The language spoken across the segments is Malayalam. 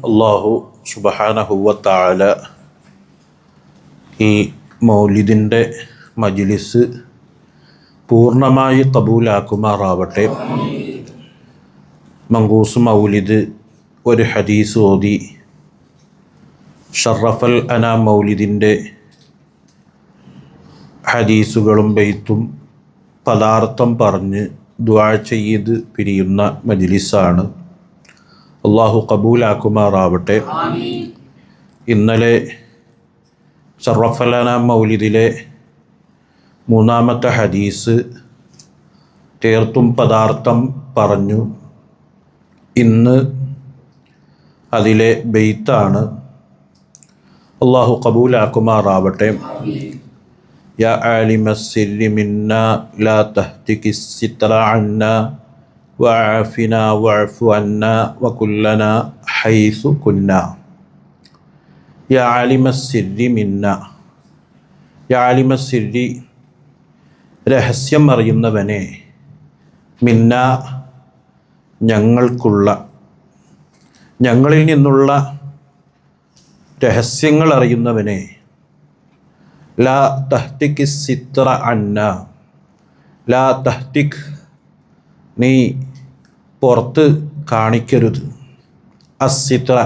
അള്ളാഹു സുബ്ഹാനഹു വ തആല ഈ മൗലിദിൻ്റെ മജ്ലിസ് പൂർണ്ണമായി കബൂലാക്കുമാറാവട്ടെ. മങ്കൂസ് മൗലിദ് ഒരു ഹദീസ് ഓതി ഷറഫൽ അനാം മൗലിദിൻ്റെ ഹദീസുകളും ബെയ്ത്തും പദാർത്ഥം പറഞ്ഞ് ദുആ ചെയ്ത് പിരിയുന്ന മജ്ലിസാണ്. അള്ളാഹു കബൂലാക്കുമാറാവട്ടെ. ഇന്നലെ ഷറഫൽ അനാം മൗലിദിലെ മൂന്നാമത്തെ ഹദീസ് തീർത്തും പദാർത്ഥം പറഞ്ഞു. ഇന്ന് അതിലെ ബെയ്ത്താണ്. അള്ളാഹു കബൂലാക്കുമാറാവട്ടെ. യാ ആലിമസ്സിരി മിന്നാ ലാ തഹ്തികിസ്സിത്ര അന്നാ വഅഫിനാ വഅഫു അന്നാ വകുല്ലനാ ഹൈസു കുന്നാ. യാ ആലിമസ്സിരി മിന്നാ, യാ ആലിമസ്സിരി രഹസ്യം അറിയുന്നവനെ, മിന്ന ഞങ്ങൾക്കുള്ള, ഞങ്ങളിൽ നിന്നുള്ള രഹസ്യങ്ങൾ അറിയുന്നവനെ, ലാ തഹ്തിക് സിത്ര അന്ന, ലാ തഹ്തിക് നീ പുറത്ത് കാണിക്കരുത്, അസിത്ര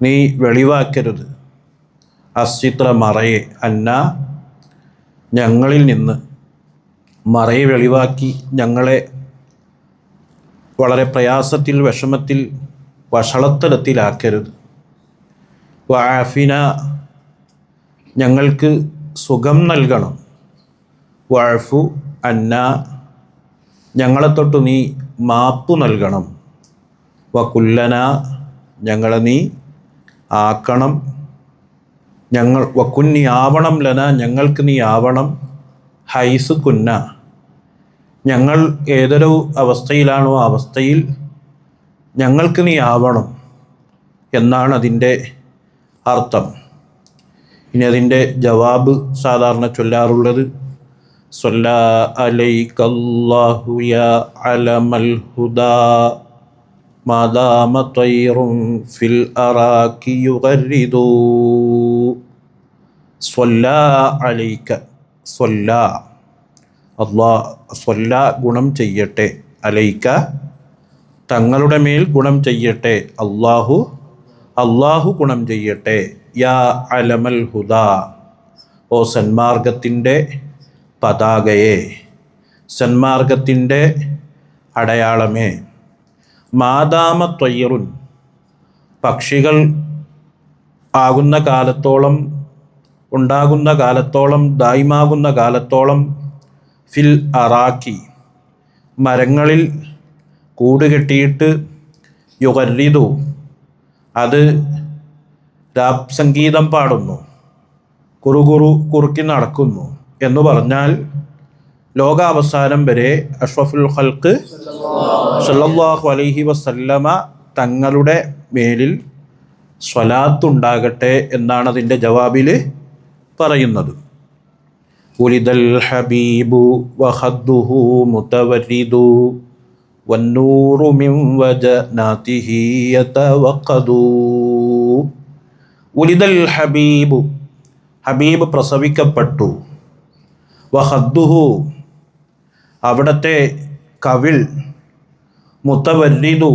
നീ വെളിവാക്കരുത്, അസിത്ര മറയെ, അന്ന ഞങ്ങളിൽ നിന്ന്, മറയെ വെളിവാക്കി ഞങ്ങളെ വളരെ പ്രയാസത്തിൽ, വിഷമത്തിൽ, വഷളത്തരത്തിലാക്കരുത്. വഅഫിന ഞങ്ങൾക്ക് സുഖം നൽകണം. വഅഫു അന്ന ഞങ്ങളെ തൊട്ട് നീ മാപ്പ് നൽകണം. വകുല്ലന ഞങ്ങളെ നീ ആക്കണം. ഞങ്ങൾ വകുന്നി ആവണം, ലന ഞങ്ങൾക്ക് നീ ആവണം, ഹൈസ് കുന്ന ഞങ്ങൾ ഏതൊരു അവസ്ഥയിലാണോ ആ അവസ്ഥയിൽ ഞങ്ങൾക്ക് നീ ആവണം എന്നാണ് അതിൻ്റെ അർത്ഥം. ഇനി അതിൻ്റെ ജവാബ് സാധാരണ ചൊല്ലാറുള്ളത് സ്വല്ലാ അലൈകല്ലാഹു യാ അലമൽ ഹുദാ മാദാമ ത്വയ്റുൻ ഫിൽ അറാകി യുഗരിദൂ. സ്വല്ലാ അലൈക, സ്വല്ലാ സ്വല്ലാ ഗുണം ചെയ്യട്ടെ, അലൈക തങ്ങളുടെ മേൽ ഗുണം ചെയ്യട്ടെ, അള്ളാഹു ഗുണം ചെയ്യട്ടെ, യാ അലമൽ ഹുദാ ഓ സന്മാർഗത്തിൻ്റെ പതാകയെ, സന്മാർഗത്തിൻ്റെ അടയാളമേ, മാദാമ ത്വയ്റുൻ പക്ഷികൾ ആകുന്ന കാലത്തോളം, ഉണ്ടാകുന്ന കാലത്തോളം, ദായിമാകുന്ന കാലത്തോളം, ഫിൽ അറാക്കി മരങ്ങളിൽ കൂടുകെട്ടിയിട്ട്, യുഗരിദു അത് രാപ് സംഗീതം പാടുന്നു, കുറുക്കി നടക്കുന്നു എന്ന് പറഞ്ഞാൽ ലോകാവസാനം വരെ അഷ്റഫുൽ ഖൽഖ് സല്ലല്ലാഹു അലൈഹി വസല്ലമ തങ്ങളുടെ മേലിൽ സ്വലാത്തുണ്ടാകട്ടെ എന്നാണ് അതിൻ്റെ ജവാബിൽ പറയുന്നത്. ഉലിദൽ ഹബീബു വഖദ്ദുഹു മുതവരിദു വന്നൂറു മിൻ വജനാതിഹി യതവഖദു. ഉലിദൽ ഹബീബു ഹബീബ് പ്രസവിക്കപ്പെട്ടു, വഖദ്ദുഹു അവിടത്തെ കവിൾ, മുതവരിദു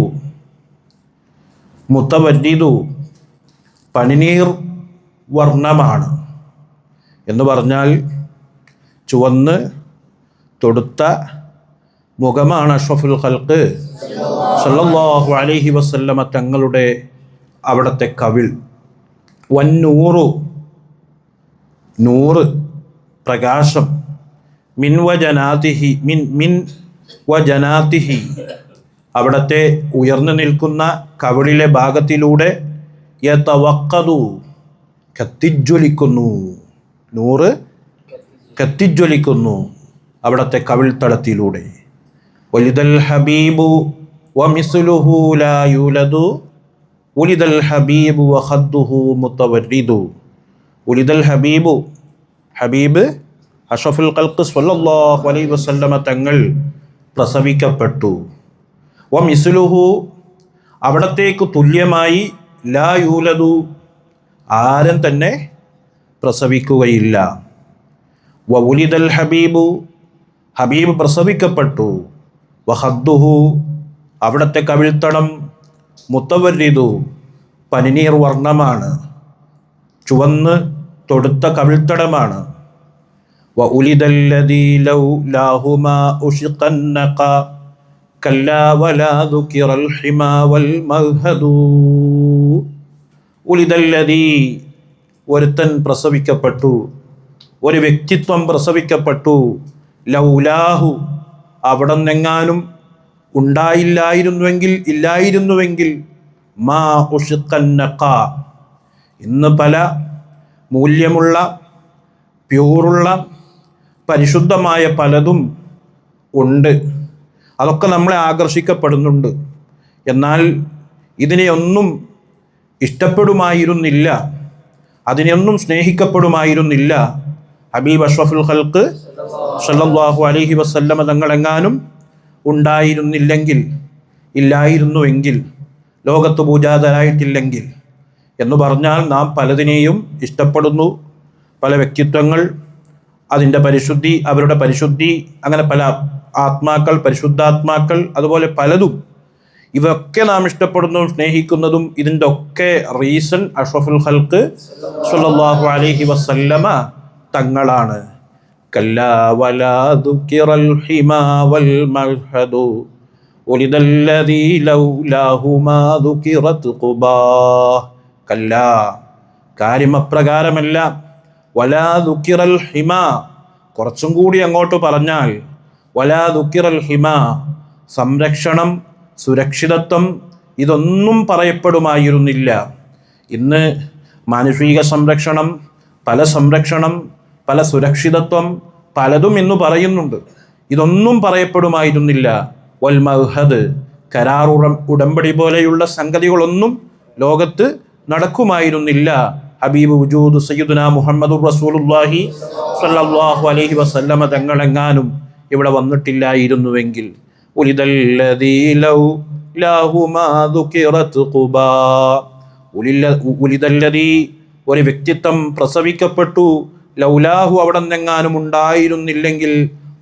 പനിനീർ വർണ്ണമാണ് എന്ന് പറഞ്ഞാൽ ചുവന്ന് തൊടുത്ത മുഖമാണ് അഷ്റഫുൽ ഖൽഖ് സല്ലല്ലാഹു അലൈഹി വസല്ലമ തങ്ങളുടെ അവിടത്തെ കവിൾ. വന്നൂറു നൂറ് പ്രകാശം, മിൻ വജനാതിഹി അവിടത്തെ ഉയർന്നു നിൽക്കുന്ന കവിളിലെ ഭാഗത്തിലൂടെ യതവഖദു കത്തിജ്വലിക്കുന്നു, നൂറ് കത്തിജ്വലിക്കുന്നു അവിടത്തെ കവിൾത്തടത്തിലൂടെ. വലിദൽ ഹബീബു വമിസ്ലുഹു ലാ യൂലദു വലിദൽ ഹബീബു വഖദ്ദുഹു മുതവരിദു. വലിദൽ ഹബീബു ഹബീബ് അഷ്റഫുൽ ഖൽഖ് സ്വല്ലല്ലാഹു അലൈഹി വസല്ലമ തങ്ങൾ പ്രസവിക്കപ്പെട്ടു. വമിസ്ലുഹു അവിടത്തേക്ക് തുല്യമായി ലാ യൂലദു ആരും തന്നെ പ്രസവിക്കുകയില്ല. വഉലിദൽ ഹബീബു ഹബീബ് പ്രസവിക്കപ്പെട്ടു. വഹദ്ദുഹു അവിടത്തെ കവിൾത്തടം മുത്തവരിദു പനിനീർ വർണ്ണമാണ്, ചുവന്ന് തൊടുത്ത കവിൾത്തടമാണ്. വഉലിദല്ലദീ ലൗലാഹുമാ ഉശിഖന്നഖ കല്ലാ വലാ ദുകിറൽ ഹിമാ വൽ മഹദൂ. ഉലിദല്ലദീ ഒരുത്തൻ പ്രസവിക്കപ്പെട്ടു, ഒരു വ്യക്തിത്വം പ്രസവിക്കപ്പെട്ടു. ലൗലാഹു അവിടെന്നെങ്ങാനും ഉണ്ടായില്ലായിരുന്നുവെങ്കിൽ, ഇല്ലായിരുന്നുവെങ്കിൽ, മാ ഉശിഖന്നഖ ഇന്ന് പല മൂല്യമുള്ള പ്യൂറുള്ള പരിശുദ്ധമായ പലതും ഉണ്ട്, അതൊക്കെ നമ്മളെ ആകർഷിക്കപ്പെടുന്നുണ്ട്. എന്നാൽ ഇതിനെയൊന്നും ഇഷ്ടപ്പെടുമായിരുന്നില്ല, അതിനെയൊന്നും സ്നേഹിക്കപ്പെടുമായിരുന്നില്ല ഹബീബ് അഷ്റഫുൽ ഖൽഖ് സല്ലല്ലാഹു അലൈഹി വസല്ലമ തങ്ങളെങ്ങാനും ഉണ്ടായിരുന്നില്ലെങ്കിൽ, ഇല്ലായിരുന്നുവെങ്കിൽ, ലോകത്ത് പൂജാതരായിട്ടില്ലെങ്കിൽ എന്ന് പറഞ്ഞാൽ നാം പലതിനെയും ഇഷ്ടപ്പെടുന്നു. പല വ്യക്തിത്വങ്ങൾ, അതിൻ്റെ പരിശുദ്ധി, അവരുടെ പരിശുദ്ധി, അങ്ങനെ പല ആത്മാക്കൾ, പരിശുദ്ധാത്മാക്കൾ, അതുപോലെ പലതും, ഇവയൊക്കെ നാം ഇഷ്ടപ്പെടുന്നതും സ്നേഹിക്കുന്നതും ഇതിൻ്റെ ഒക്കെ റീസൺ അഷ്റഫുൽ ഖൽഖ് സല്ലല്ലാഹു അലൈഹി വസല്ലമ തങ്ങളാണ്. കല്ലാ വലാ ദുകിറൽ ഹിമാ വൽ മഹദു ഉലിദല്ലദീ ലൗലാഹുമാ ദുകിറത് ഖുബാ. കല്ലാ കാര്യം അപ്രകാരമല്ല. വലാ ദുകിറൽ ഹിമാ കുറച്ചും കൂടി അങ്ങോട്ട് പറഞ്ഞാൽ വലാ ദുകിറൽ ഹിമാ സംരക്ഷണം, സുരക്ഷിതത്വം, ഇതൊന്നും പറയപ്പെടുമായിരുന്നില്ല. ഇന്ന് മാനുഷിക സംരക്ഷണം, പല സുരക്ഷിതത്വം, പലതും ഇന്ന് പറയുന്നുണ്ട്. ഇതൊന്നും പറയപ്പെടുമായിരുന്നില്ല. വൽ മഹദ് കരാർ ഉടമ്പടി പോലെയുള്ള സംഗതികളൊന്നും ലോകത്ത് നടക്കുമായിരുന്നില്ല. ഹബീബ് വജൂദ് സയ്യിദുനാ മുഹമ്മദുർ റസൂലുള്ളാഹി സ്വല്ലല്ലാഹു അലൈഹി വസല്ലമ തങ്ങളെങ്ങാനും ഇവിടെ വന്നിട്ടില്ലായിരുന്നുവെങ്കിൽ. ഉലിദല്ലദീ ലൗലാഹുമാ ദുകിറത് ഖുബാ. ഉലിദല്ലദീ ഒരു വ്യക്തിത്വം പ്രസവിക്കപ്പെട്ടു. ലൗലാഹു അവിടെ നിന്നെങ്ങാനും ഉണ്ടായിരുന്നില്ലെങ്കിൽ,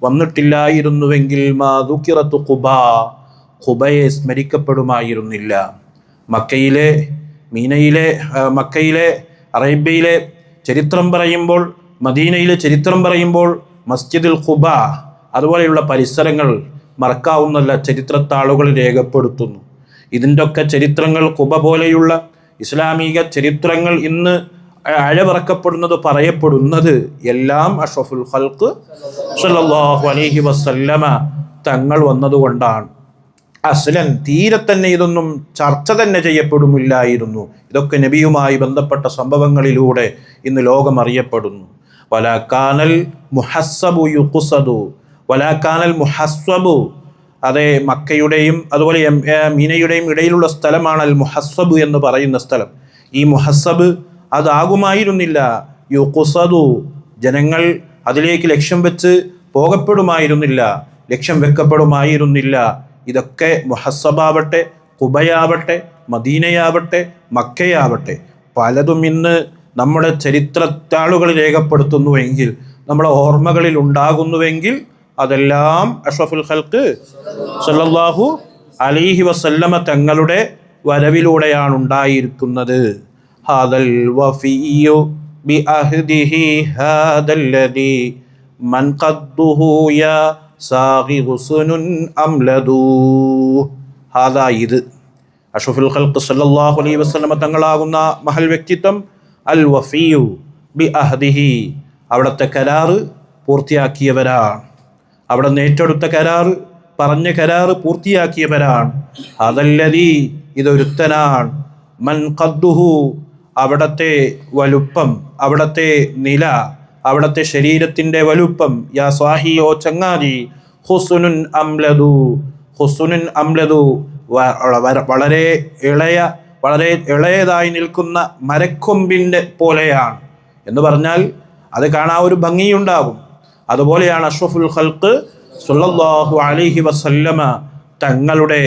വന്നിട്ടില്ലായിരുന്നുവെങ്കിൽ, മാ ദുകിറത് ഖുബാ ഖുബയെ സ്മരിക്കപ്പെടുമായിരുന്നില്ല. മക്കയിലെ, മീനയിലെ, മക്കയിലെ, അറേബ്യയിലെ ചരിത്രം പറയുമ്പോൾ, മദീനയിലെ ചരിത്രം പറയുമ്പോൾ മസ്ജിദുൽ ഖുബ അതുപോലെയുള്ള പരിസരങ്ങൾ മറക്കാവുന്നല്ല ചരിത്രത്താളുകൾ രേഖപ്പെടുത്തുന്നു. ഇതിൻ്റെ ഒക്കെ ചരിത്രങ്ങൾ, ഖുബ പോലെയുള്ള ഇസ്ലാമിക ചരിത്രങ്ങൾ ഇന്ന് അഴവിറക്കപ്പെടുന്നത്, പറയപ്പെടുന്നത് എല്ലാം അഷ്റഫുൽ ഖൽഖ് സല്ലല്ലാഹു അലൈഹി വസല്ലമ തങ്ങൾ വന്നതുകൊണ്ടാണ്. അസ്ലൻ തീരെ തന്നെ ഇതൊന്നും ചർച്ച തന്നെ ചെയ്യപ്പെടുമില്ലായിരുന്നു. ഇതൊക്കെ നബിയുമായി ബന്ധപ്പെട്ട സംഭവങ്ങളിലൂടെ ഇന്ന് ലോകം അറിയപ്പെടുന്നു. വലാകാനൽ മുഹസ്സബു യുഖ്സദു, വലാകാനൽ മുഹസ്സബു, അതേ മക്കയുടെയും അതുപോലെ മീനയുടെയും ഇടയിലുള്ള സ്ഥലമാണ് അൽ മുഹസ്സബ് എന്ന് പറയുന്ന സ്ഥലം. ഈ മുഹസ്സബ് അതാകുമായിരുന്നില്ല. യുഖ്സദു ജനങ്ങൾ അതിലേക്ക് ലക്ഷ്യം വെച്ച് പോകപ്പെടുമായിരുന്നില്ല, ലക്ഷ്യം വെക്കപ്പെടുമായിരുന്നില്ല. ഇതൊക്കെ മുഹസ്സബാവട്ടെ, ഖുബയാവട്ടെ, മദീനയാവട്ടെ, മക്കയാവട്ടെ, പലതും ഇന്ന് നമ്മുടെ ചരിത്രത്താളുകൾ രേഖപ്പെടുത്തുന്നുവെങ്കിൽ, നമ്മുടെ ഓർമ്മകളിൽ ഉണ്ടാകുന്നുവെങ്കിൽ, അതെല്ലാം അഷ്റഫുൽ ഖൽഖ് സല്ലല്ലാഹു അലൈഹി വസല്ലമ തങ്ങളുടെ വരവിലൂടെയാണ് ഉണ്ടായിരിക്കുന്നത്. ഹാദൽ വഫിയ്യു ബി അഹ്ദിഹി ഹാദല്ലദീ മൻ ഖദ്ദുഹു യാ സാഗി ഹുസ്നുൻ അംലദൂ. ഹാദാ ഇത് അഷ്റഫുൽ ഖൽഖ് സല്ലല്ലാഹു അലൈഹി വസല്ലമ തങ്ങളാകുന്ന മഹൽ വ്യക്തിത്വം അൽ വഫിയ്യു ബി അഹ്ദിഹി അവിടുത്തെ കരാറ് പൂർത്തിയാക്കിയവരാണ്. അവിടെ ഏറ്റെടുത്ത കരാറ്, പറഞ്ഞ കരാറ് പൂർത്തിയാക്കിയവരാണ്. അതല്ലദീ ഇതൊരുത്തനാണ്. മൻ ഖദ്ദുഹു അവിടത്തെ വലുപ്പം, അവിടത്തെ നില, അവിടത്തെ ശരീരത്തിൻ്റെ വലുപ്പം, യാ സ്വാഹിയോ ചങ്ങാതി, ഹുസ്നുൻ അംലദു, ഹുസ്നുൻ അംലദു വളരെ ഇളയതായി നിൽക്കുന്ന മരക്കൊമ്പിൻ്റെ പോലെയാണ് എന്ന് പറഞ്ഞാൽ അത് കാണാൻ ഒരു ഭംഗിയുണ്ടാകും. അതുപോലെയാണ് അഷ്റഫുൽ ഖൽഖ് സല്ലല്ലാഹു അലൈഹി വസല്ലമ തങ്ങളുടെ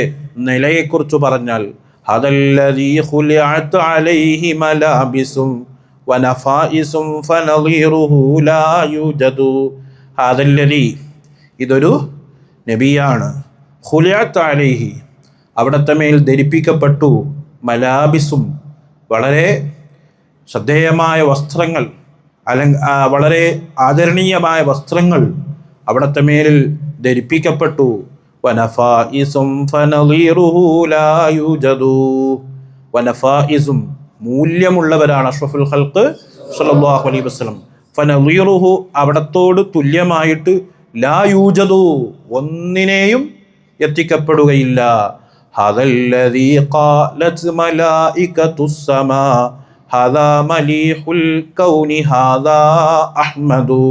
നിലയെക്കുറിച്ച് പറഞ്ഞാൽ ഹദല്ലദീ ഖുലിഅത് അലൈഹി മലാബിസും വനഫായിസും ഫനളീറുഹു ലാ യൂജദു. ഹദല്ലദീ, ഇതൊരു നബിയാണ്. ഖുലിഅത് അലൈഹി, അവിടുത്തെ മേൽ ധരിപ്പിക്കപ്പെട്ടു. മലാബിസും, വളരെ ശ്രദ്ധേയമായ വസ്ത്രങ്ങൾ, വളരെ ആദരണീയമായ വസ്ത്രങ്ങൾ അവിടുത്തെ മേലിൽ ധരിപ്പിക്കപ്പെട്ടു. വനഫായിസും ഫനളീറുഹു ലാ യൂജദു. വനഫായിസും, മൂല്യമുള്ളവരാണ് അഷ്റഫുൽ ഖൽഖ് സ്വല്ലല്ലാഹു അലൈഹി വസല്ലം. ഫനളീറുഹു, അവിടത്തോട് തുല്യമായിട്ട് ലാ യൂജദു, ഒന്നിനെയും എത്തിക്കപ്പെടുകയില്ല. ഹദല്ലദീ ഖാലത് മലായികത്തുസ് സമാ ഹദാ മലീഹുൽ കൗനി ഹാദാ അഹ്മദു.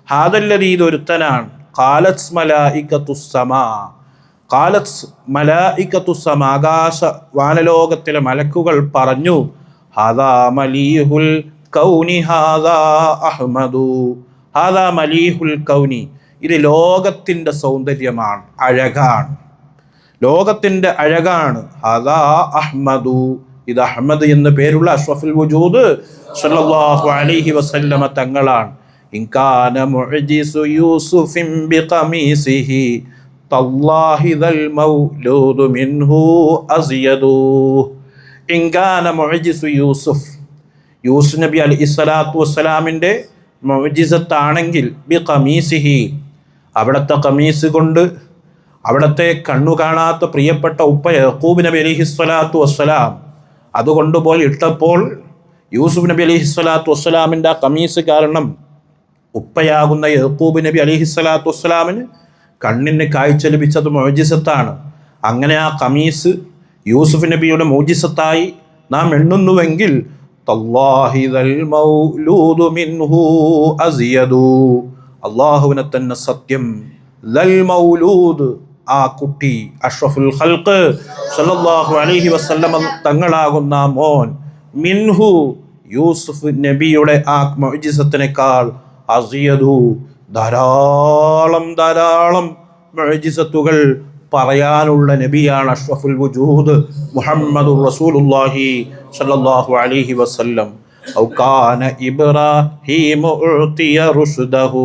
ഹാദല്ലദീ, ഇതൊരുത്തനാണ്. ഖാലത് മലായികത്തുസ് സമാ, ഖാലത് മലായികത്തുസ് സമാ, ആകാശ വാനലോകത്തിലെ മലക്കുകൾ പറഞ്ഞു. ഹാദാ മലീഹുൽ കൗനി ഹാദാ അഹ്മദു. ഹാദാ മലീഹുൽ കൗനി, ഇത് ലോകത്തിൻ്റെ സൗന്ദര്യമാണ്, അഴകാണ്, ലോകത്തിൻ്റെ അഴകാണ്. ഹാദാ അഹ്മദു, ഇത് അഹ്മദ് എന്ന് പേരുള്ള അഷ്റഫുൽ വജൂദ് സ്വല്ലല്ലാഹു അലൈഹി വസല്ലമ തങ്ങളാണ്. ഇൻകാന മുഅ്ജിസു യൂസുഫിൻ ബിഖമീസിഹി തല്ലാഹി ദൽ മൗലൂദു മിൻഹു അസ്യദു. ഇൻകാന മുഅ്ജിസു യൂസുഫ്, യൂസുഫ് നബി അലൈഹിസ്സലാത്തു വസ്സലാമിൻ്റെ മുഅ്ജിസത്താണെങ്കിൽ ബിഖമീസിഹി, അവിടുത്തെ ഖമീസ് കൊണ്ട്, അവിടുത്തെ കണ്ണു കാണാത്ത പ്രിയപ്പെട്ട ഉപ്പ യഖൂബ് നബി അലൈഹിസ്സലാത്തു വസ്സലാം അതുകൊണ്ടുപോയി ഇട്ടപ്പോൾ യൂസുഫ് നബി അലൈഹിസ്സലാത്തു വസ്സലാമിൻ്റെ ആ ഖമീസ് കാരണം ഉപ്പയാകുന്ന യഖൂബ് നബി അലൈഹിസ്സലാത്തു വസ്സലാമിന് കണ്ണിന് കാഴ്ച ലഭിച്ചത് മുഅ്ജിസത്താണ്. അങ്ങനെ ആ ഖമീസ് യൂസുഫ് നബിയുടെ മുഅ്ജിസത്തായി നാം എണ്ണുന്നുവെങ്കിൽ തല്ലാഹി ദൽ മൗലൂദു മിൻഹു അസ്യദു, അല്ലാഹുവിനെ തന്നെ സത്യം, ദൽ മൗലൂദ്, ആ കുട്ടി അഷ്റഫുൽ ഖൽഖ് സ്വല്ലല്ലാഹു അലൈഹി വസല്ലമ തങ്ങളാകുന്ന മോൻ, മിൻഹു, യൂസുഫ് നബിയുടെ ആ മുഅ്ജിസത്തിനേക്കാൾ അസ്യദു, ധാരാളം ധാരാളം മുഅ്ജിസത്തുകൾ പറയാനുള്ള നബിയാണ് അഷ്റഫുൽ വജൂദ് മുഹമ്മദുർ റസൂലുള്ളാഹി സ്വല്ലല്ലാഹു അലൈഹി വസല്ലം. ഔ കാന ഇബ്രാഹീമു ഉഅ്തിയ റുശ്ദഹു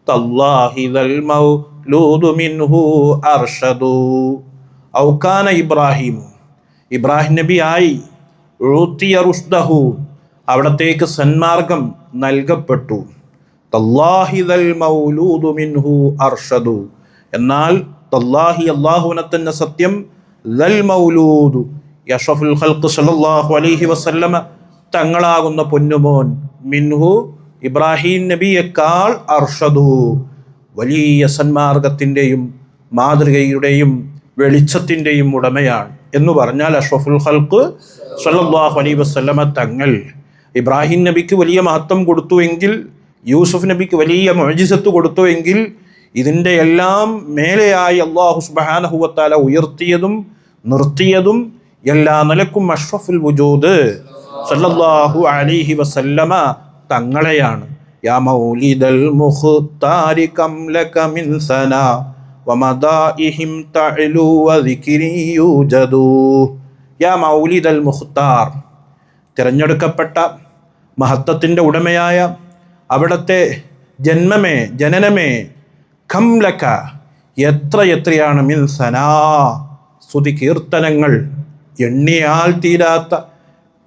തല്ലാഹി ദൽ മൗലൂദു മിൻഹു അർഷദു. ഔ കാന ഇബ്രാഹീം, ഇബ്രാഹിം നബി ആയി, ഉഅ്തിയ റുശ്ദഹു, അവിടത്തേക്ക് സന്മാർഗം നൽകപ്പെട്ടു. തല്ലാഹി ദൽ മൗലൂദു മിൻഹു അർഷദു, എന്നാൽ തല്ലാഹി, അല്ലാഹുവിനെ തന്നെ സത്യം, ദൽ മൗലൂദ്, അഷ്റഫുൽ ഖൽഖ് സ്വല്ലല്ലാഹു അലൈഹി വസല്ലമ തങ്ങളാകുന്ന പൊന്നുമോൻ, മിൻഹു, ഇബ്രാഹിം നബിയേക്കാൾ അർഷദു, വലിയ സന്മാർഗത്തിൻ്റെയും മാതൃകയുടെയും വെളിച്ചത്തിൻ്റെയും ഉടമയാണ് എന്ന് പറഞ്ഞാൽ അഷ്റഫുൽ ഖൽഖ് സ്വല്ലല്ലാഹു അലൈഹി വസല്ലമ തങ്ങൾ ഇബ്രാഹിം നബിക്ക് വലിയ മഹത്വം കൊടുത്തുവെങ്കിൽ, യൂസുഫ് നബിക്ക് വലിയ മുഅ്ജിസത്ത് കൊടുത്തുവെങ്കിൽ, ഇതിൻ്റെ എല്ലാം മേലെയായി അല്ലാഹു സുബ്ഹാനഹു വ തആല ഉയർത്തിയതും നിർത്തിയതും എല്ലാ നിലക്കും അഷ്റഫുൽ വജൂദ് സല്ലല്ലാഹു അലൈഹി വസല്ലമ തങ്ങളെയാണ്. യാ മൗലിദൽ മുഖ്താരി കം ലക മിൻ സനാ വമദാഇഹിം തഅലു വദിക്രി യൂജദു. യാ മൗലിദൽ മുഖ്താർ, തിരഞ്ഞെടുക്കപ്പെട്ട മഹത്വത്തിൻ്റെ ഉടമയായ അവിടുത്തെ ജന്മമേ, ജനനമേ, കം ലക, എത്രയാണ്, മിൻ സനാ, സ്തുതി കീർത്തനങ്ങൾ, എണ്ണിയാൽ തീരാത്ത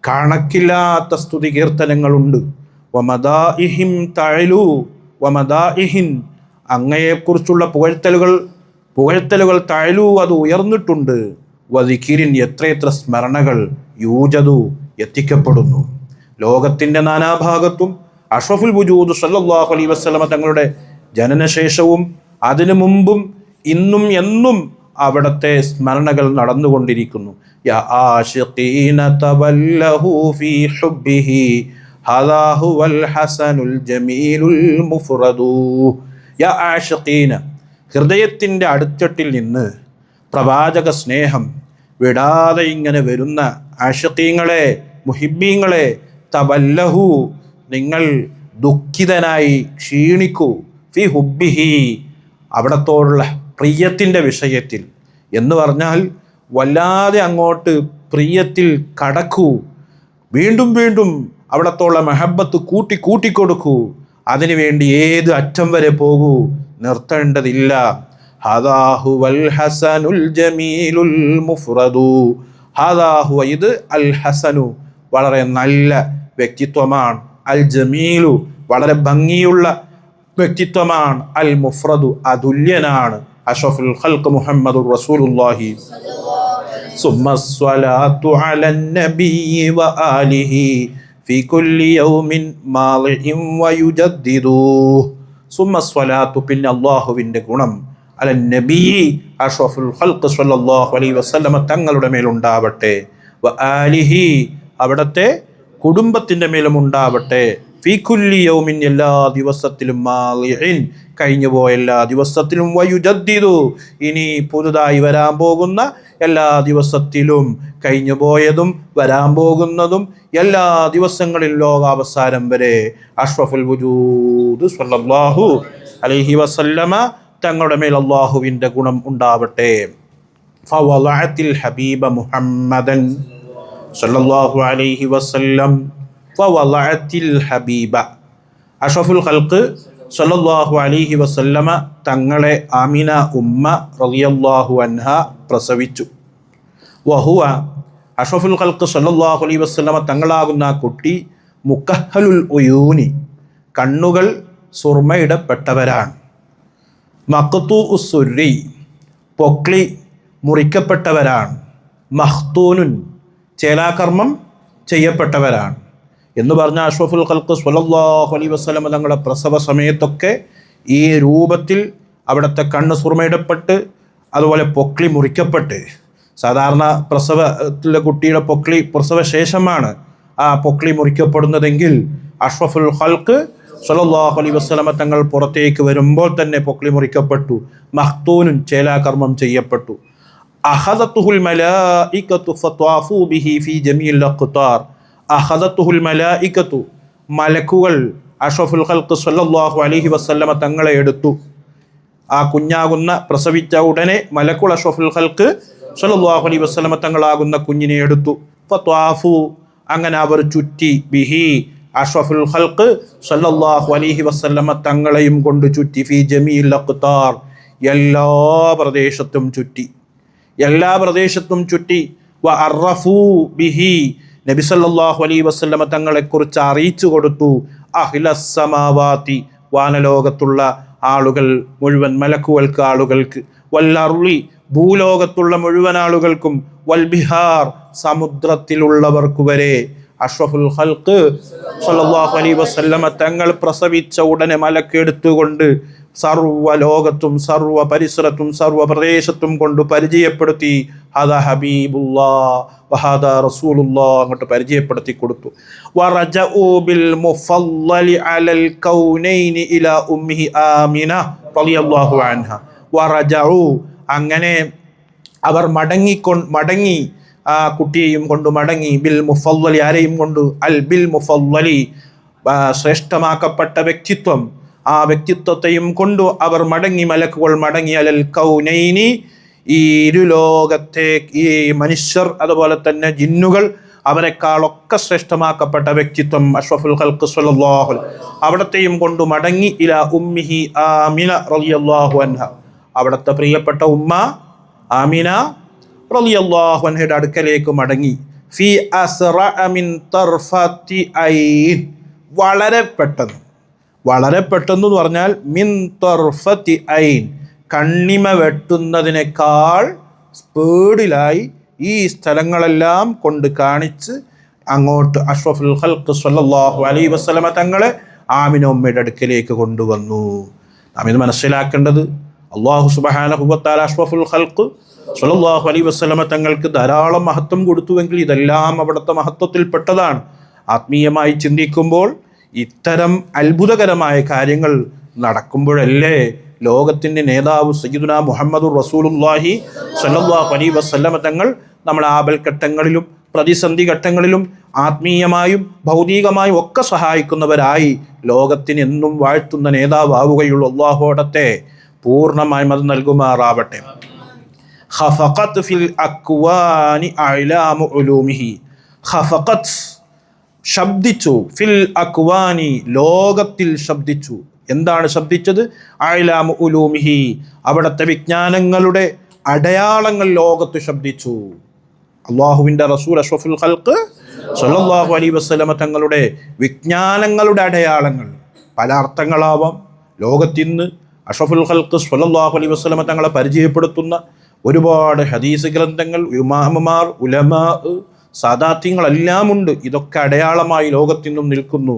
കണക്കില്ലാത്ത സ്തുതി കീർത്തനങ്ങളുണ്ട്. വമദാഇഹിം തഅലു, വമദാഇഹിൻ, അങ്ങയെക്കുറിച്ചുള്ള പുകഴ്ത്തലുകൾ തഅലു, അത് ഉയർന്നിട്ടുണ്ട്. വദിക്രിൻ, എത്രയെത്ര സ്മരണകൾ, യൂജദു, എത്തിക്കപ്പെടുന്നു. ലോകത്തിൻ്റെ നാനാഭാഗത്തും അഷ്റഫുൽ വജൂദ് സല്ലല്ലാഹു അലൈഹി വസല്ലമ തങ്ങളുടെ ജനനശേഷവും അതിനു മുമ്പും ഇന്നും എന്നും അവിടുത്തെ സ്മരണകൾ നടന്നുകൊണ്ടിരിക്കുന്നു. യാ ആശിഖീന തവല്ലഹു ഫീ ഹുബ്ബിഹി ഹദാ ഹുവൽ ഹസനുൽ ജമീലുൽ മുഫ്റദു. യാ ആശിഖീന, ഹൃദയത്തിൻ്റെ അടിത്തട്ടിൽ നിന്ന് പ്രവാചക സ്നേഹം വിടാതെ ഇങ്ങനെ വരുന്ന ആശിഖീങ്ങളെ, മുഹിബ്ബീങ്ങളെ, തവല്ലഹു, നിങ്ങൾ ദുഃഖിതനായി ക്ഷീണിക്കൂ, ഫി ഹുബ്ബിഹി, അവിടത്തോടുള്ള പ്രിയത്തിൻ്റെ വിഷയത്തിൽ എന്ന് പറഞ്ഞാൽ വല്ലാതെ അങ്ങോട്ട് പ്രിയത്തിൽ കടക്കൂ, വീണ്ടും വീണ്ടും അവിടത്തോളം മഹബത്ത് കൂട്ടിക്കൊടുക്കൂ. അതിനുവേണ്ടി ഏത് അറ്റം വരെ പോകൂ, നിർത്തേണ്ടതില്ല. ഹദാഹുവൽ ഹസനുൽ ജമീലുൽ മുഫ്റദു. ഹദാഹുവ, ഇത് അൽ ഹസനു, വളരെ നല്ല വ്യക്തിത്വമാണ്. അൽ ജമീലു, വളരെ ഭംഗിയുള്ള വ്യക്തിത്വമാണ്. അൽ മുഫ്റദു, അതുല്യനാണ്. അഷ്റഫുൽ ഖൽഖ് മുഹമ്മദുർ റസൂലുള്ളാഹി. സുമ്മസ്സലാത്തു അലൻ നബിയ്യി വആലിഹി ഫീ കുല്ലി യൗമിൻ മാളിഇൻ വയുജദ്ദിദു. സുമ്മസ്സലാത്തു, പിന്നെ അല്ലാഹുവിൻ്റെ ഗുണം, അലൻ നബിയ്യി, അഷ്റഫുൽ ഖൽഖ് സ്വല്ലല്ലാഹു അലൈഹി വസല്ലമ തങ്ങളുടെ മേലുണ്ടാവട്ടെ. വആലിഹി, അവിടുത്തെ കുടുംബത്തിൻ്റെ മേലും ഉണ്ടാവട്ടെ. ഫീ കുല്ലി യൗമിൻ, എല്ലാ ദിവസത്തിലും, മാളിഇൻ, കഴിഞ്ഞുപോയ എല്ലാ ദിവസത്തിലും, വയുജദ്ദിദു, ഇനി പുതുതായി വരാൻ പോകുന്ന എല്ലാ ദിവസത്തിലും, കഴിഞ്ഞുപോയതും വരാൻ പോകുന്നതും എല്ലാ ദിവസങ്ങളിലും, ലോകാവസാനം വരെ അഷ്റഫുൽ വജൂദ് സ്വല്ലല്ലാഹു അലൈഹി വസല്ലമ തങ്ങളുടെ മേൽ അല്ലാഹുവിൻ്റെ ഗുണം ഉണ്ടാവട്ടെ. ഫവളഅത്തിൽ ഹബീബ മുഹമ്മദൻ സല്ലല്ലാഹു അലൈഹി വസല്ലം. ഫവളഅത്തിൽ ഹബീബ, അഷ്റഫുൽ ഖൽഖ് സല്ലല്ലാഹു അലൈഹി വസല്ലമ തങ്ങളെ ആമിന ഉമ്മ റളിയല്ലാഹു അൻഹ പ്രസവിച്ചു. വഹുവ, അഷ്റഫുൽ ഖൽഖ് സല്ലല്ലാഹു അലൈഹി വസല്ലമ തങ്ങളാകുന്ന കുട്ടി മുക്കഹലുൽ ഉയൂനി, കണ്ണുകൾ സുർമയിടപ്പെട്ടവരാണ്. മഖ്തൂ ഉസ്സുരി, പൊക്ലി മുറിക്കപ്പെട്ടവരാണ്. മഖ്തൂനുൻ, ചേലാകർമ്മം ചെയ്യപ്പെട്ടവരാണ്. എന്ന് പറഞ്ഞ അഷ്റഫുൽ ഖൽഖ് സ്വല്ലല്ലാഹു അലൈഹി വസല്ലം തങ്ങളുടെ പ്രസവ സമയത്തൊക്കെ ഈ രൂപത്തിൽ അവിടുത്തെ കണ്ണ് സുർമയിടപ്പെട്ട്, അതുപോലെ പൊക്ലി മുറിക്കപ്പെട്ട്, സാധാരണ പ്രസവത്തിലെ കുട്ടിയുടെ പൊക്ലി പ്രസവശേഷമാണ് ആ പൊക്ലി മുറിക്കപ്പെടുന്നതെങ്കിൽ അഷ്റഫുൽ ഖൽഖ് സ്വല്ലല്ലാഹു അലൈഹി വസല്ലം തങ്ങൾ പുറത്തേക്ക് വരുമ്പോൾ തന്നെ പൊക്ലി മുറിക്കപ്പെട്ടു. മഖ്തൂനുൻ, ചേലാകർമ്മം ചെയ്യപ്പെട്ടു. അഖദത്തുഹുൽ മലായികത്തു ഫത്വാഫു ബിഹി ഫീ ജമീൽ അഖ്താർ. അഖദത്തുഹുൽ മലായികത്തു, മലക്കുകൾ അഷ്റഫുൽ ഖൽഖ് സ്വല്ലല്ലാഹു അലൈഹി വസല്ലമ തങ്ങളെ എടുത്തു. ആ കുഞ്ഞാകുന്ന പ്രസവിച്ച ഉടനെ മലക്കുൽ അഷ്റഫുൽ ഖൽഖ് സ്വല്ലല്ലാഹു അലൈഹി വസല്ലമ തങ്ങളാകുന്ന കുഞ്ഞിനെ എടുത്തു. ഫത്വാഫു, അങ്ങനെ അവർ ചുറ്റി, ബിഹി, അഷ്റഫുൽ ഖൽഖ് സ്വല്ലല്ലാഹു അലൈഹി വസല്ലമ തങ്ങളെയും കൊണ്ട് ചുറ്റി. ഫീ ജമീൽ അഖ്താർ, എല്ലാ പ്രദേശത്തും ചുറ്റി, എല്ലാ പ്രദേശത്തും ചുറ്റി. വ അറഫു ബിഹി, നബി സല്ലല്ലാഹു അലൈഹി വസല്ലമ തങ്ങളെക്കുറിച്ച് അറിയിച്ചു കൊടുത്തു. അഹ്ലസ് സമാവാതി, വാനലോകത്തുള്ള ആളുകൾ മുഴുവൻ, മലക്കുകൾക്ക്, ആളുകൾക്ക്. വൽ അർളി, ഭൂലോകത്തുള്ള മുഴുവൻ ആളുകൾക്കും. വൽ ബിഹാർ, സമുദ്രത്തിലുള്ളവർക്ക് വരെ. അഷ്റഫുൽ ഖൽഖ് സ്വല്ലല്ലാഹു അലൈഹി വസല്ലമ തങ്ങൾ പ്രസവിച്ച ഉടനെ മലക്കെടുത്തുകൊണ്ട് സർവ്വലോകത്തും, സർവ്വ പരിസരത്തും, സർവ്വ പ്രദേശത്തും കൊണ്ട് പരിചയപ്പെടുത്തി. ഹദാ ഹബീബുല്ലാഹ് വഹദാ റസൂലുള്ളാഹ്, അങ്ങോട്ട് പരിചയപ്പെടുത്തി കൊടുത്തു. വറജഉ ബിൽ മുഫല്ലലി അലൽ കൗനൈനി ഇലാ ഉമ്മിഹി ആമിന റളിയല്ലാഹു അൻഹ. വറജഉ, അങ്ങനെ അവർ മടങ്ങി, ആ കുട്ടിയെയും കൊണ്ട് മടങ്ങി. ബിൽ മുഫല്ലലി, ആരെയും കൊണ്ട്? അൽ ബിൽ മുഫല്ലലി, ശ്രേഷ്ഠമാക്കപ്പെട്ട വ്യക്തിത്വം, ആ വ്യക്തിത്വത്തെയും കൊണ്ടു അവർ മടങ്ങി, മലക്കുകൾ മടങ്ങി. അലൽ കൗനൈനി, ഈ ഇരുലോകത്തെ, ഈ മനുഷ്യർ അതുപോലെ തന്നെ ജിന്നുകൾ, അവരെക്കാളൊക്കെ ശ്രേഷ്ഠമാക്കപ്പെട്ട വ്യക്തിത്വം അഷ്റഫുൽ ഖൽഖ് സ്വല്ലല്ലാഹു അലൈഹി, അവിടത്തെയും കൊണ്ടു മടങ്ങി. ഇലാ ഉമ്മിഹി ആമിന റളിയല്ലാഹു അൻഹ, അവിടുത്തെ പ്രിയപ്പെട്ട ഉമ്മ ആമിന റളിയല്ലാഹു അൻഹയുടെ അടുക്കലേക്ക് മടങ്ങി. ഫി അസ്റഅ മിൻ തർഫത്തി ഐൻ, വളരെ പെട്ടെന്ന്, വളരെ പെട്ടെന്ന് എന്ന് പറഞ്ഞാൽ മിൻ തർഫത്തി ഐൻ, കണ്ണിമ വെട്ടുന്നതിനേക്കാൾ സ്പീഡിലായി ഈ സ്ഥലങ്ങളെല്ലാം കൊണ്ട് കാണിച്ച് അങ്ങോട്ട് അഷ്റഫുൽ ഖൽഖ് സ്വല്ലല്ലാഹു അലൈഹി വസല്ലമ തങ്ങളെ ആമിന ഉമ്മയുടെ അടുക്കലേക്ക് കൊണ്ടുവന്നു. നാം ഇത് മനസ്സിലാക്കേണ്ടത്, അല്ലാഹു സുബ്ഹാനഹു വ തആല അഷ്റഫുൽ ഖൽഖ് സ്വല്ലല്ലാഹു അലൈഹി വസല്ലമ തങ്ങൾക്ക് ധാരാളം മഹത്വം കൊടുത്തുവെങ്കിൽ ഇതെല്ലാം അവിടുത്തെ മഹത്വത്തിൽപ്പെട്ടതാണ്. ആത്മീയമായി ചിന്തിക്കുമ്പോൾ ഇത്തരം അത്ഭുതകരമായ കാര്യങ്ങൾ നടക്കുമ്പോഴല്ലേ ലോകത്തിൻ്റെ നേതാവ് സയ്യിദുനാ മുഹമ്മദുർ റസൂലുള്ളാഹി സ്വല്ലല്ലാഹു അലൈഹി വസല്ലമ തങ്ങൾ നമ്മളെ ആപൽഘട്ടങ്ങളിലും പ്രതിസന്ധി ഘട്ടങ്ങളിലും ആത്മീയമായും ഭൗതികമായും ഒക്കെ സഹായിക്കുന്നവരായി ലോകത്തിന് എന്നും വാഴ്ത്തുന്ന നേതാവാവുകയുള്ളൂ. അല്ലാഹു അവിടത്തെ പൂർണ്ണമായും അത് നൽകുമാറാവട്ടെ. ഖഫഖത് ഫിൽ അക്വാനി അഅ്ലാമു ഉലൂമിഹി. ഖഫഖത് ശബ്ദിച്ചു, ഫിൽ അക്വാനി ലോകത്തിൽ ശബ്ദിച്ചു. എന്താണ് ശബ്ദിച്ചത്? അഅ്ലാമു ഉലൂമിഹി അവിടുത്തെ വിജ്ഞാനങ്ങളുടെ അടയാളങ്ങൾ ലോകത്ത് ശബ്ദിച്ചു. അള്ളാഹുവിൻ്റെ റസൂൽ അഷ്റഫുൽ ഖൽഖ് സ്വല്ലല്ലാഹു അലൈഹി വസല്ലമ തങ്ങളുടെ വിജ്ഞാനങ്ങളുടെ അടയാളങ്ങൾ പല അർത്ഥങ്ങളാവാം. ലോകത്തിന്ന് അഷ്റഫുൽ ഖൽഖ് സ്വല്ലല്ലാഹു അലൈഹി വസല്ലമ തങ്ങളെ പരിചയപ്പെടുത്തുന്ന ഒരുപാട് ഹദീസ് ഗ്രന്ഥങ്ങൾ, ഇമാമുമാർ, ഉലമാ, സാദാത്യങ്ങളെല്ലാം ഉണ്ട്. ഇതൊക്കെ അടയാളമായി ലോകത്തിന്നും നിൽക്കുന്നു.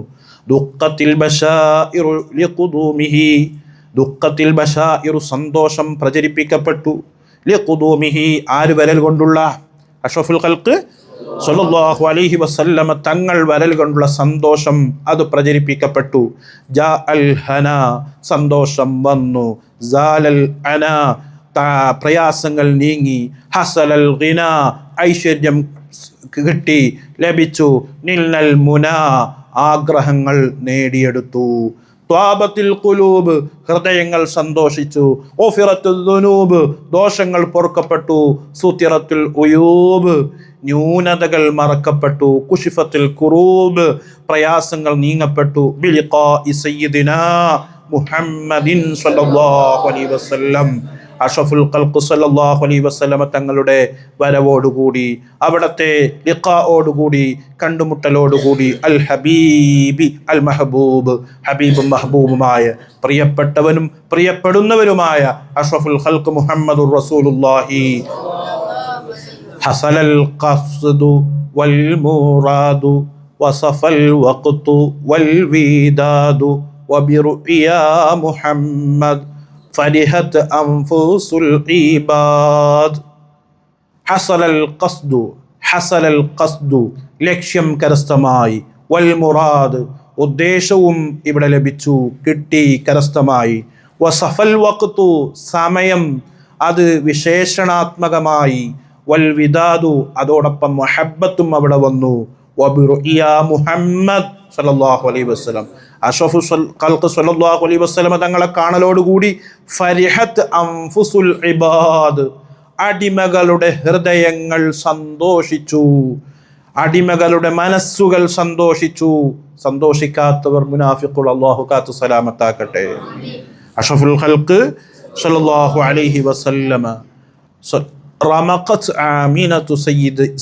ദുഃഖത്തിൽ ബശായിറു ലിഖുദൂമിഹി, ദുഃഖത്തിൽ ബശായിറു സന്തോഷം പ്രചരിപ്പിക്കപ്പെട്ടു. ലിഖുദൂമിഹി ആര് വരൽ കൊണ്ടുള്ള? അഷ്റഫുൽ ഖൽഖ് സ്വല്ലല്ലാഹു അലൈഹി വസല്ലമ തങ്ങൾ വരൽ കൊണ്ടുള്ള സന്തോഷം അത് പ്രചരിപ്പിക്കപ്പെട്ടു. ജാ അൽ ഹന സന്തോഷം വന്നു. സാലൽ അന പ്രയാസങ്ങൾ നീങ്ങി. ഹസലൽ ഗിന ഐശ്വര്യം കിട്ടി, ലഭിച്ചു. നിൽനൽ മുന ആഗ്രഹങ്ങൾ നേടിയെടുത്തു. ത്വാബത്തിൽ ഖുലൂബ് ഹൃദയങ്ങൾ സന്തോഷിച്ചു. ഓഫിറത്തുൽ ദുനൂബ് ദോഷങ്ങൾ പൊറുക്കപ്പെട്ടു. സുതിറത്തുൽ ഉയൂബ് ന്യൂനതകൾ മറക്കപ്പെട്ടു. കുശിഫത്തുൽ കുറൂബ് പ്രയാസങ്ങൾ നീങ്ങപ്പെട്ടു. ബിലിഖാഇ സയ്യിദിനാ മുഹമ്മദിൻ സ്വല്ലല്ലാഹു അലൈഹി വസല്ലം അഷ്റഫുൽ ഖൽഖ് സ്വല്ലല്ലാഹു അലൈഹി വസല്ലമ തങ്ങളുടെ വരവോടുകൂടി, അവിടത്തെ ലിഖാഓടുകൂടി, കണ്ടുമുട്ടലോടുകൂടി, അൽ ഹബീബി അൽ മഹബൂബ് ഹബീബും മഹബൂബുമായ പ്രിയപ്പെട്ടവനും പ്രിയപ്പെടുന്നവരുമായ അഷ്റഫുൽ ഖൽഖ് മുഹമ്മദുർ റസൂലുള്ളാഹി ഹസലൽ ഖസ്ദു വൽ മുറാദു വസഫൽ വഖ്തു വൽ വീദാദു വബിറുഇയാ മുഹമ്മദ് ഫരിഹത് അൻഫുസുൽ ഇബാദ്. ഹസലൽ ഖസ്ദു, ഹസലൽ ഖസ്ദു ലക്ഷ്യം കരസ്ഥമായി. വൽ മുറാദ് ഉദ്ദേശവും ഇവിടെ ലഭിച്ചു, കിട്ടി, കരസ്ഥമായി. വസഫൽ വഖ്തു സമയം അത് വിശേഷണാത്മകമായി. വൽ വിദാദു അതോടൊപ്പം മുഹബ്ബത്തും അവിടെ വന്നു. വബിറുഇയാ മുഹമ്മദ് സല്ലല്ലാഹു അലൈഹി വസല്ലം അഷ്റഫുൽ ഖൽഖ് സല്ലല്ലാഹു അലൈഹി വസല്ലം തങ്ങളെ കാണലോടുകൂടി ഫരിഹത്ത് അൻഫുസുൽ ഇബാദ് അടിമകളുടെ ഹൃദയങ്ങൾ സന്തോഷിച്ചു, അടിമകളുടെ മനസ്സുകൾ സന്തോഷിച്ചു. സന്തോഷിക്കാത്തവർ മുനാഫിഖുകൾ, അല്ലാഹു കാത്തു സലാമത്താക്കട്ടെ. അഷ്റഫുൽ ഖൽഖ് സല്ലല്ലാഹു അലൈഹി വസല്ലം റമഖത് ആമിനതു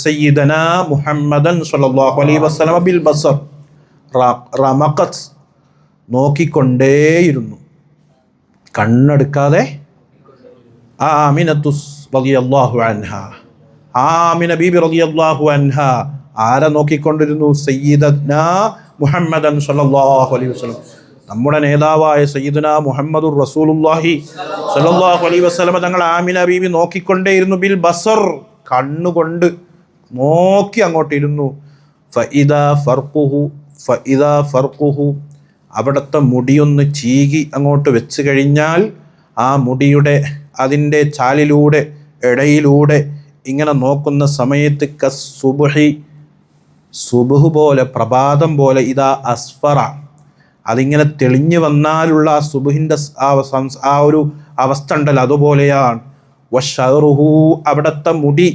സയ്യിദനാ മുഹമ്മദൻ സല്ലല്ലാഹു അലൈഹി വസല്ലം ബിൽ ബസർ. റമഖത് നോക്കിക്കൊണ്ടേയിരുന്നു, കണ്ണെടുക്കാതെ. ആമിനത്തു റളിയല്ലാഹു അൻഹ, ആമിന ബീബി റളിയല്ലാഹു അൻഹ ആരെ നോക്കിക്കൊണ്ടിരുന്നു? സയ്യിദനാ മുഹമ്മദൻ സല്ലല്ലാഹു അലൈഹി വസല്ലം, നമ്മുടെ നേതാവായ സയ്യിദനാ മുഹമ്മദുർ റസൂലുള്ളാഹി സല്ലല്ലാഹു അലൈഹി വസല്ലം തങ്ങൾ ആമിന ബീബി നോക്കിക്കൊണ്ടേയിരുന്നു. ബിൽ ബസർ കണ്ണുകൊണ്ട് നോക്കി അങ്ങോട്ടിരുന്നു. ഫഇദാ ഫർഖുഹു, ഫഇദാ ഫർഖുഹു അവിടുത്തെ മുടിയൊന്ന് ചീകി അങ്ങോട്ട് വെച്ച് കഴിഞ്ഞാൽ ആ മുടിയുടെ അതിൻ്റെ ചാലിലൂടെ ഇടയിലൂടെ ഇങ്ങനെ നോക്കുന്ന സമയത്ത് കസ്സുബ്ഹി സുബ്ഹ് പോലെ, പ്രഭാതം പോലെ, ഇതാ അസ്ഫറ അതിങ്ങനെ തെളിഞ്ഞു വന്നാലുള്ള ആ സുബ്ഹിൻ്റെ ആ ഒരു അവസ്ഥ ഉണ്ടല്ലോ, അതുപോലെയാണ്. വശറുഹു അവിടുത്തെ മുടി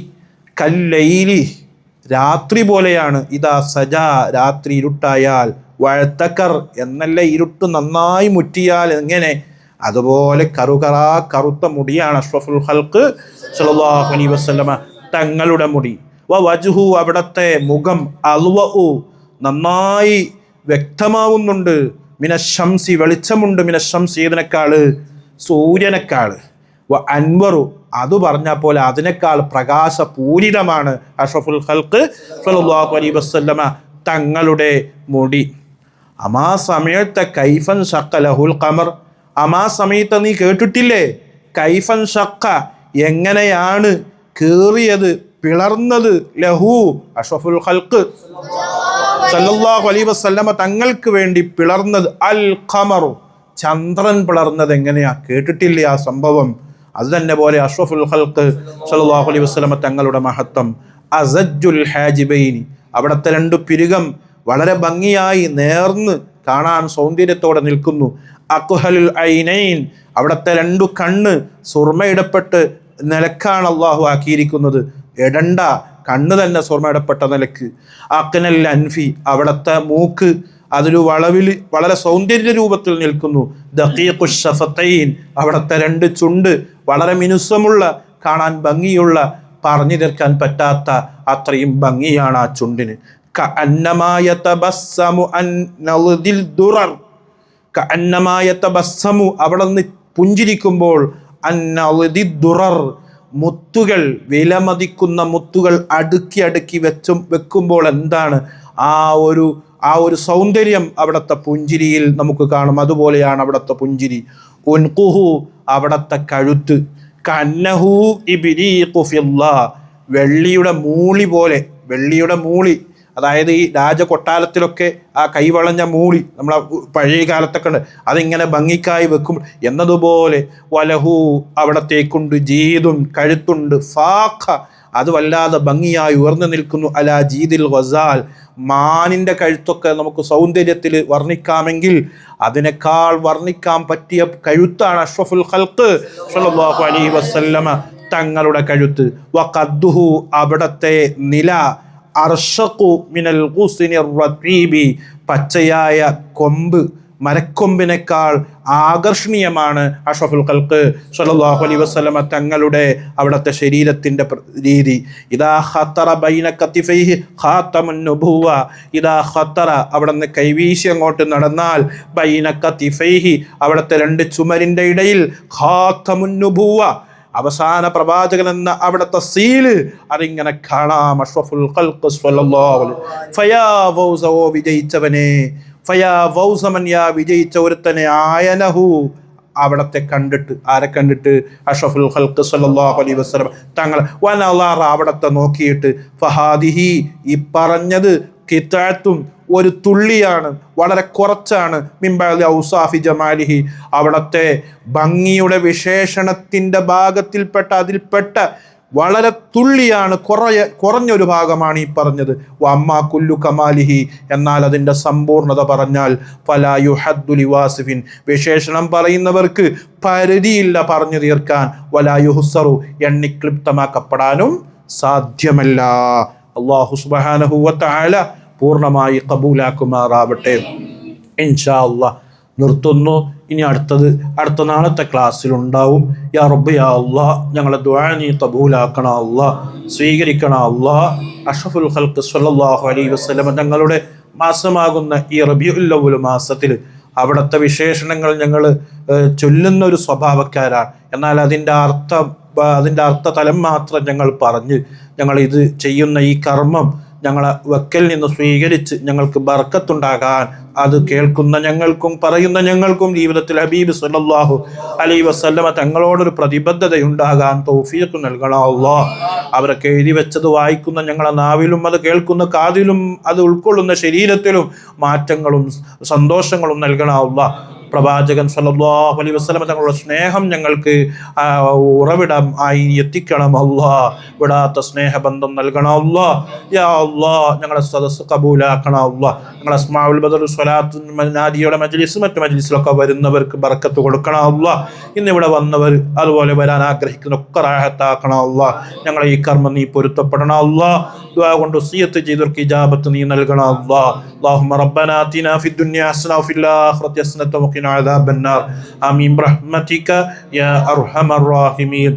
കല്ലൈലി രാത്രി പോലെയാണ്. ഇതാ സജാ രാത്രി ഇരുട്ടായാൽ, വഴത്തക്കർ എന്നല്ല ഇരുട്ട് നന്നായി മുറ്റിയാൽ എങ്ങനെ, അതുപോലെ കറുകറാ കറുത്ത മുടിയാണ് അഷ്റഫുൽ ഖൽഖ് സ്വല്ലല്ലാഹു അലൈഹി വസല്ലമ തങ്ങളുടെ മുടി. വജ്ഹു അവിടുത്തെ മുഖം അൽവഉ നന്നായി വ്യക്തമാവുന്നുണ്ട്. മിനശംസി വെളിച്ചമുണ്ട്, മിനശംസി ഇതിനേക്കാള് സൂര്യനേക്കാള്. അൻവറു അത് പറഞ്ഞ പോലെ അതിനേക്കാൾ പ്രകാശപൂരിതമാണ് അഷ്റഫുൽ ഖൽഖ് സ്വല്ലല്ലാഹു അലൈഹി വസല്ലമ തങ്ങളുടെ മുടി. അമാ സമയത്തെ കൈഫൻ ഷഖ ലഹുൽ ഖമർ, അമാ സമയത്ത് നീ കേട്ടിട്ടില്ലേ? കൈഫൻ ഷഖ എങ്ങനെയാണ് കീറിയത്, പിളർന്നത്, ലഹു അഷ്റഫുൽ ഖൽഖ് സല്ലല്ലാഹു അലൈഹി വസല്ലമ തങ്ങൾക്ക് വേണ്ടി പിളർന്നത്. അൽ ഖമറു ചന്ദ്രൻ പിളർന്നത് എങ്ങനെയാ, കേട്ടിട്ടില്ലേ ആ സംഭവം? അത് തന്നെ പോലെ അഷ്റഫുൽ ഖൽഖ് സല്ലല്ലാഹു അലൈഹി വസല്ലമ തങ്ങളുടെ മഹത്വം. അസജ്ജുൽ ഹാജിബൈനി അവിടുത്തെ രണ്ടു പിരുകം വളരെ ഭംഗിയായി നേർന്ന് കാണാൻ സൗന്ദര്യത്തോടെ നിൽക്കുന്നു. അഖ്ഹലുൽ ഐനൈൻ അവിടുത്തെ രണ്ടു കണ്ണ് സുർമയിടപ്പെട്ട് നിലക്കാണ് അള്ളാഹു ആക്കിയിരിക്കുന്നത്. ഇടണ്ട, കണ്ണ് തന്നെ സ്വർണ്ണ നിലക്ക്. അക്നൽ അൻഫി, അവിടുത്തെ മൂക്ക് അതൊരു വളവിൽ വളരെ സൗന്ദര്യ രൂപത്തിൽ നിൽക്കുന്നു. ദഖീഖു ഷഫത്തൈൻ, അവിടുത്തെ 2 ചുണ്ട് വളരെ മിനുസമുള്ള, കാണാൻ ഭംഗിയുള്ള, പറഞ്ഞു തീർക്കാൻ പറ്റാത്ത അത്രയും ഭംഗിയാണ് ആ ചുണ്ടിന്. കഅന്നമാ യതബസ്സമു അൻ നളദിൽ ദുറർ, കഅന്നമാ യതബസ്സമു, അവിടെ നിന്ന് പുഞ്ചിരിക്കുമ്പോൾ, അൻ നളദിൽ ദുറർ, മുത്തുകൾ, വിലമതിക്കുന്ന മുത്തുകൾ അടുക്കി അടുക്കി വെക്കുമ്പോൾ എന്താണ് ആ ഒരു സൗന്ദര്യം അവിടുത്തെ പുഞ്ചിരിയിൽ നമുക്ക് കാണും. അതുപോലെയാണ് അവിടുത്തെ പുഞ്ചിരി. ഉൻഖുഹു, അവിടുത്തെ കഴുത്ത്, കന്നഹു ഇബ്രീഖു ഫില്ലാ, വെള്ളിയുടെ മൂളി പോലെ, വെള്ളിയുടെ മൂളി, അതായത് ഈ രാജകൊട്ടാരത്തിലൊക്കെ ആ കൈവളഞ്ഞ മൂളി നമ്മളെ പഴയ കാലത്തൊക്കെ ഉണ്ട്, അതിങ്ങനെ ഭംഗിക്കായി വെക്കും എന്നതുപോലെ. വലഹു, അവിടത്തേക്കുണ്ട് ജീദുൻ, കഴുത്തുണ്ട്. ഫാഖ, അത് വല്ലാതെ ഭംഗിയായി ഉയർന്നു നിൽക്കുന്നു. അലാ ജീദിൽ ഗസാൽ, മാനിൻ്റെ കഴുത്തൊക്കെ നമുക്ക് സൗന്ദര്യത്തിൽ വർണ്ണിക്കാമെങ്കിൽ അതിനേക്കാൾ വർണ്ണിക്കാൻ പറ്റിയ കഴുത്താണ് അഷ്റഫുൽ ഖൽഖ് സ്വല്ലല്ലാഹു അലൈഹി വസല്ലമ തങ്ങളുടെ കഴുത്ത്. വഖദ്ദുഹു, അവിടത്തെ നില, അർഷഖു മിനൽ ഖുസ്നി റതീബി, പച്ചയായ കൊമ്പ്, മരക്കൊമ്പിനേക്കാൾ ആകർഷണീയമാണ് അഷ്റഫുൽ ഖൽഖ് സ്വല്ലല്ലാഹു അലൈഹി വസല്ലമ തങ്ങളുടെ അവിടുത്തെ ശരീരത്തിൻ്റെ രീതി. ഇദാ ഖത്തറ ബൈന കത്തിഫൈഹി ഖാതമുൻ നുബുവ, ഇദാ ഖത്തറ, അവിടുന്ന് കൈവീശി അങ്ങോട്ട് നടന്നാൽ, ബൈന കത്തിഫൈഹി, അവിടുത്തെ 2 ചുമരിൻ്റെ ഇടയിൽ, ഖാതമുൻ നുബുവ, അവസാന പ്രവാചകൻ എന്ന അവിടുത്തെ സീല് അതിങ്ങനെ കാണാം. അഷ്റഫുൽ ഖൽഖ് സ്വല്ലല്ലാഹു അലൈഹി. ഫയാ ഫൗസ, ഓ വിജയിച്ചവനെ, ഫയാ ഫൗസമൻ, യാ വിജയിച്ച ഒരുത്തനെ, ആയനഹു, അവിടത്തെ കണ്ടിട്ട്. ആരെ കണ്ടിട്ട്? അഷ്റഫുൽ ഖൽഖ് സ്വല്ലല്ലാഹു അലൈഹി വസല്ലം തങ്ങൾ. വനളറ, അവിടത്തെ നോക്കിയിട്ട്. ഫഹാദിഹി, ഈ പറഞ്ഞത്, കിതാത്തും, ഒരു തുള്ളിയാണ്, വളരെ കുറച്ചാണ്. മിംബഅദി ഔസാഫി ജമാലിഹി, അവിടത്തെ ഭംഗിയുടെ വിശേഷണത്തിൻ്റെ ഭാഗത്തിൽപ്പെട്ട അതിൽപ്പെട്ട വളരെ തുള്ളിയാണ്, കുറഞ്ഞൊരു ഭാഗമാണ് ഈ പറഞ്ഞത്. വഅമ്മാ കുല്ലു കമാലിഹി, എന്നാൽ അതിൻ്റെ സമ്പൂർണത പറഞ്ഞാൽ, ഫലാ യുഹദ്ദു ലിവാസിഫിൻ, വിശേഷണം പറയുന്നവർക്ക് പരിധിയില്ല പറഞ്ഞു തീർക്കാൻ. വലാ യുഹ്സറു, എണ്ണിക്ലിപ്തമാക്കപ്പെടാനും സാധ്യമല്ല. അല്ലാഹു സുബ്ഹാനഹു വ തആല പൂർണ്ണമായി കബൂലാക്കുമാറാവട്ടെ. ഇൻഷാ അല്ലാഹ് നിർത്തുന്നു. ഇനി അടുത്ത നാളത്തെ ക്ലാസ്സിലുണ്ടാവും. യാ റബ്ബ് യാ അല്ലാഹ്, ഞങ്ങളെ ദുആ നീ കബൂലാക്കണം അല്ലാഹ്, സ്വീകരിക്കണം അല്ലാഹ്. അഷ്റഫുൽ ഖൽഖ് സ്വല്ലല്ലാഹു അലൈഹി വസല്ലം തങ്ങളുടെ മാസമാകുന്ന ഈ റബീഉൽ അവ്വൽ മാസത്തിൽ അവിടുത്തെ വിശേഷണങ്ങൾ ഞങ്ങൾ ചൊല്ലുന്ന ഒരു സ്വഭാവക്കാരാണ്. എന്നാൽ അതിൻ്റെ അർത്ഥതലം മാത്രം ഞങ്ങൾ പറഞ്ഞ് ഞങ്ങൾ ഇത് ചെയ്യുന്ന ഈ കർമ്മം ഞങ്ങളെ വക്കൽ നിന്ന് സ്വീകരിച്ച് ഞങ്ങൾക്ക് ബർക്കത്തുണ്ടാകാൻ, അത് കേൾക്കുന്ന ഞങ്ങൾക്കും പറയുന്ന ഞങ്ങൾക്കും ജീവിതത്തിൽ ഹബീബ് സല്ലല്ലാഹു അലൈഹി വസല്ലമ തങ്ങളോടൊരു പ്രതിബദ്ധതയുണ്ടാകാൻ തൗഫീഖ് നൽകണം അല്ലാഹ്. അവരൊക്കെ എഴുതി വെച്ചത് വായിക്കുന്ന ഞങ്ങളെ നാവിലും അത് കേൾക്കുന്ന കാതിലും അത് ഉൾക്കൊള്ളുന്ന ശരീരത്തിലും മാറ്റങ്ങളും സന്തോഷങ്ങളും നൽകണം അല്ലാഹ്. പ്രവാചകൻ സല്ലല്ലാഹു അലൈഹി വസല്ലം തങ്ങളുടെ സ്നേഹം ഞങ്ങൾക്ക് ഉറവിടം ആയി എത്തിക്കണം അല്ലാഹ്. വിടാത്ത സ്നേഹബന്ധം നൽകണം അല്ലാഹ്. യാ അല്ലാഹ്, ഞങ്ങളുടെ സദസ്സ് കബൂലാക്കണം അല്ലാഹ്. ഞങ്ങളുടെ അസ്മാഉൽ ബദർ സ്വലാത്ത് നാദിയുടെ മജ്ലിസ് മറ്റു മജ്ലിസിലൊക്കെ വരുന്നവർക്ക് ബർക്കത്ത് കൊടുക്കണം അല്ലാഹ്. ഇന്നിവിടെ വന്നവർ അതുപോലെ വരാൻ ആഗ്രഹിക്കുന്ന ഒക്കെ റാഹത്താക്കണം അല്ലാഹ്. ഞങ്ങളെ ഈ കർമ്മം നീ പൊരുത്തപ്പെടണം അല്ലാഹ്. ദുആ കൊണ്ട് വസിയത്ത് ചെയ്തവർക്ക് ഇജാബത്ത് നീ നൽകണം അല്ലാഹ്. اللهم ربنا آتنا في الدنيا حسنة وفي الآخرة حسنة وقنا عذاب النار آمين برحمتك يا أرحم الراحمين.